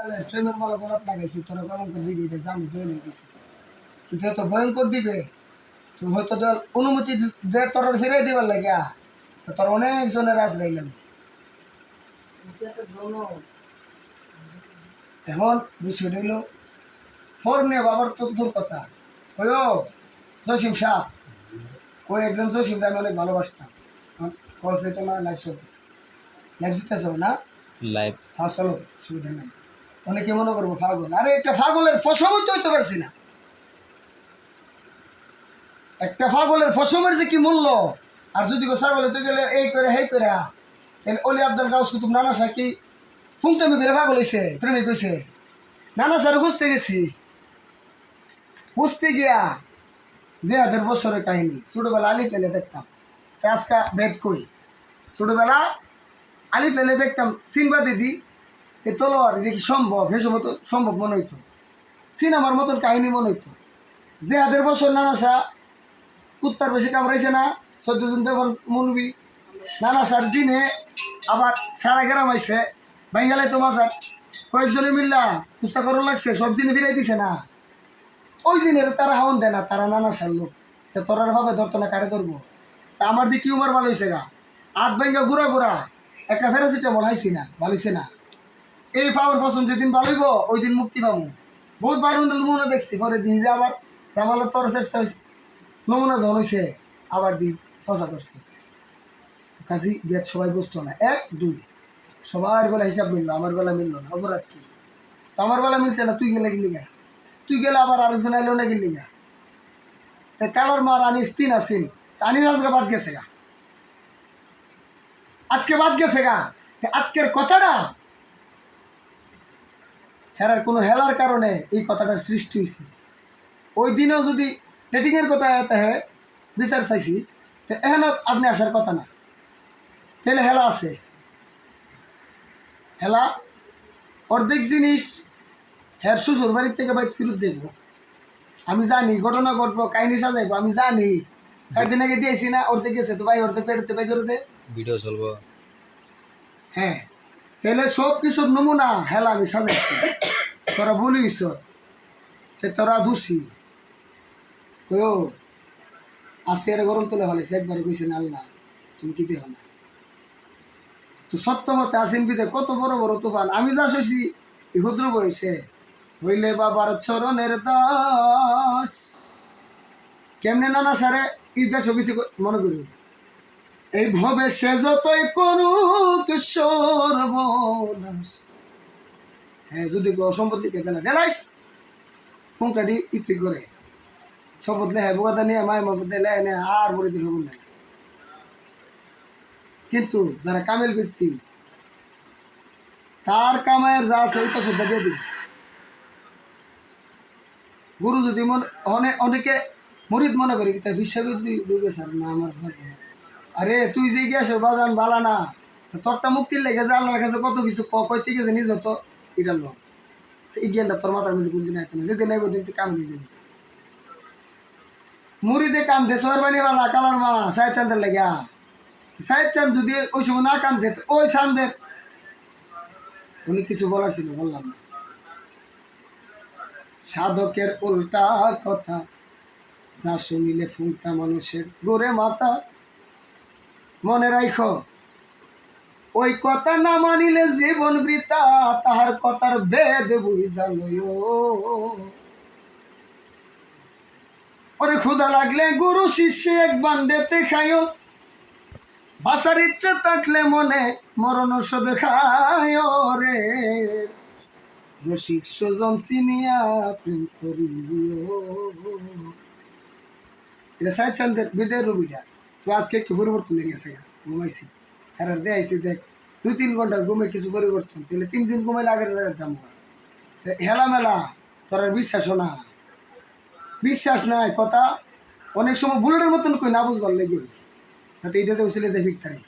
প্রেমের মালা গলাত লাগাইছি তোরা কলঙ্ক দিবি জানি দৈনিক দিছি কিন্তু এত ভয়ঙ্কর দিবে তুমি হয়তো অনুমতি দে তোর ফিরাই দিবার লাগিয়া তো তোর অনেক জনের রাজ রাইলাম এখন বিষয়টা হইল ফোন নিয়ে বাবার তো দূর কথা ওই জসিম শাহ ওই একজন জসিমটা আমি অনেক ভালোবাসতাম কলসে তো না লাইভ চলতেছে লাইভ জিতেছ না লাইভ হ্যাঁ চলো সুবিধা নাই অনেকে মনে করবো পাগল আরে একটা পাগলের ফসমই তো হইতে পারছি না একটা পাগলের ফসমের যে কি মূল্য আর যদি ছাগল হইতে গেলে এই করে হেই করে তাহলে অলি আব্দুল গাউস কুতুব নানা শাহ কি ফুংটামি করে পাগল হয়েছে প্রেমিক হয়েছে নানা শাহ খুঁজতে গেছি খুঁজতে গিয়া যে হাজার বছরের কাহিনী ছোটবেলা আলিফ লেলে দেখতাম আজকা বেদ কই ছোটবেলা আলিফ লেলে দেখতাম সিনবা দিদি এই তলোয়ার এটা কি সম্ভব সে সময় তো সম্ভব মনে হইতো সিনেমার মতন কাহিনী মনে হইতো যে হাজার বছর নানা শাহ কুত্তার বেশি কামড়াইছে না 14 জন দেবন মুলবি নানা শাহ জিনে আবার সারা গ্রাম আইছে বাঙ্গালে তো মাজার কয়েকজনে মিল্লা কুস্তা করো লাগছে সব জিনে বিরাই দিছে না ওই জিনের তারা হাওন দেয় না তারা নানা শাহ লোক তো তোরার ভাবে ধরতো না কারে ধরবো তা আমার দিকে উমার ভালো হয়েছে গা আট ভাঙ্গা ঘুরা ঘুরা একটা প্যারাসিটামল হাইছি না ভালো হয়েছে না এই পাওয়ার পছন্দ যেদিন ভালো হইব ওই দিন মুক্তি পাবো বহুত বার নমুনা দেখছি পরে দিই যে আবার জামালে তোর চেষ্টা হয়েছে নমুনা যখন হয়েছে আবার দিই ফসা করছে তো কাজী বিয়ার সবাই বুঝতো না 1 2 সবার বেলা হিসাব মিললো আমার বেলা মিললো না অপরাধ কি তো আমার বেলা মিলছে না তুই গেলে গেলি গা তুই গেলে আবার আলোচনা এলো না গেলি গা তো কালার মার আনিস 3 আসিল আনিস আজকে বাদ গেছে গা আজকে বাদ গেছে গা আজকের কথাটা হেরার কোনো হেলার কারণে এই কথাটার সৃষ্টি হয়েছে ওই দিনেও যদি ডেটিংয়ের কথা এতে হয় বিচার চাইছি তো এখানে আপনি আসার কথা না তাহলে হেলা আছে হেলা অর্ধেক জিনিস হের শ্বশুর বাড়ির থেকে বাইর ফিরত যাইব আমি জানি ঘটনা ঘটবো কাহিনী সাজাইবো আমি জানি 4 দিন আগে দিয়েছি না অর্ধেক গেছে তো ভাই অর্ধেক পেটতে ভাই করে দে ভিডিও চলবো হ্যাঁ তাহলে সব কিছুর নমুনা হেলা আমি সাজাইছি তোরা বলিস তোরা দোষী কো আসে এর গরম তুলে ফেলেছে একবার কইছেন আল্লাহ তুমি কি দেহ না তো সত্য মতে আসেন বিদে কত বড় বড় তুফান আমি যা শুছি এই ক্ষুদ্র বয়সে হইলে বাবার চরণের দাস কেমনে নানা সারে ঈদে সবিছে মনে করি এই ভবে সে যতই করুক সর্বনাশ হ্যাঁ যদি সম্পদ লিখে দেনা দেলাইস ফোনটাটি ইতি করে শপথ লেহে বোকাদা নিয়ে মায়ের মধ্যে লেহে নে আর বলে দিল না কিন্তু যারা কামেল ব্যক্তি তার কামায়ের যা আছে ওইটা শ্রদ্ধা দিয়ে দিবে গুরু যদি অনেকে মরিদ মনে করি তার বিশ্ববিদ্যালয় ডুবে স্যার না আমার আরে তুই যে গিয়েছ বাজান বালা না তোরটা মুক্তির লেগে যা আল্লাহর কাছে কত কিছু কইতে গেছে নিজ তো এটা লোক এই জ্ঞানটা তোর মাথার মধ্যে কোনদিন আইতো না যেদিন আইব দিন কাম দিয়ে যাবি মুড়িদে কাম দে সোহরবানি বালা কালার মা সাহেব চান্দের লাগিয়া সাহেব চাঁদ যদি ওই সময় না কান দে ওই চান্দের উনি কিছু বলার ছিল বললাম না সাধকের উল্টা কথা যা শুনিলে ফুংটা মানুষের গোরে মাথা মনে রাখো ওই কথা না মানিলে জীবন বৃথা তাহার কথার বেদ বুঝা লইও ওরে ক্ষুধা লাগলে গুরু শিষ্য এক বান্ডেতে খাইও বাঁচার ইচ্ছে থাকলে মনে মরণ ওষুধ খায় রে রসিক সুজন চিনিয়া প্রেম করিও এটা সাইড চান্দের বিদের রুবিটা তো আজকে একটু পরিবর্তন হয়ে গেছে ঘুমাইছি হেরার দেয়াইছি দেখ 2-3 ঘন্টার ঘুমে কিছু পরিবর্তন তাহলে 3 দিন ঘুমাইলে আগের জায়গায় যাবো হেলা মেলা তোর বিশ্বাসও না বিশ্বাস নাই কথা অনেক সময় বুলেটের মতন কই না বুঝবার লেগে তাতে এইটাতে উচিলে ফিরতারি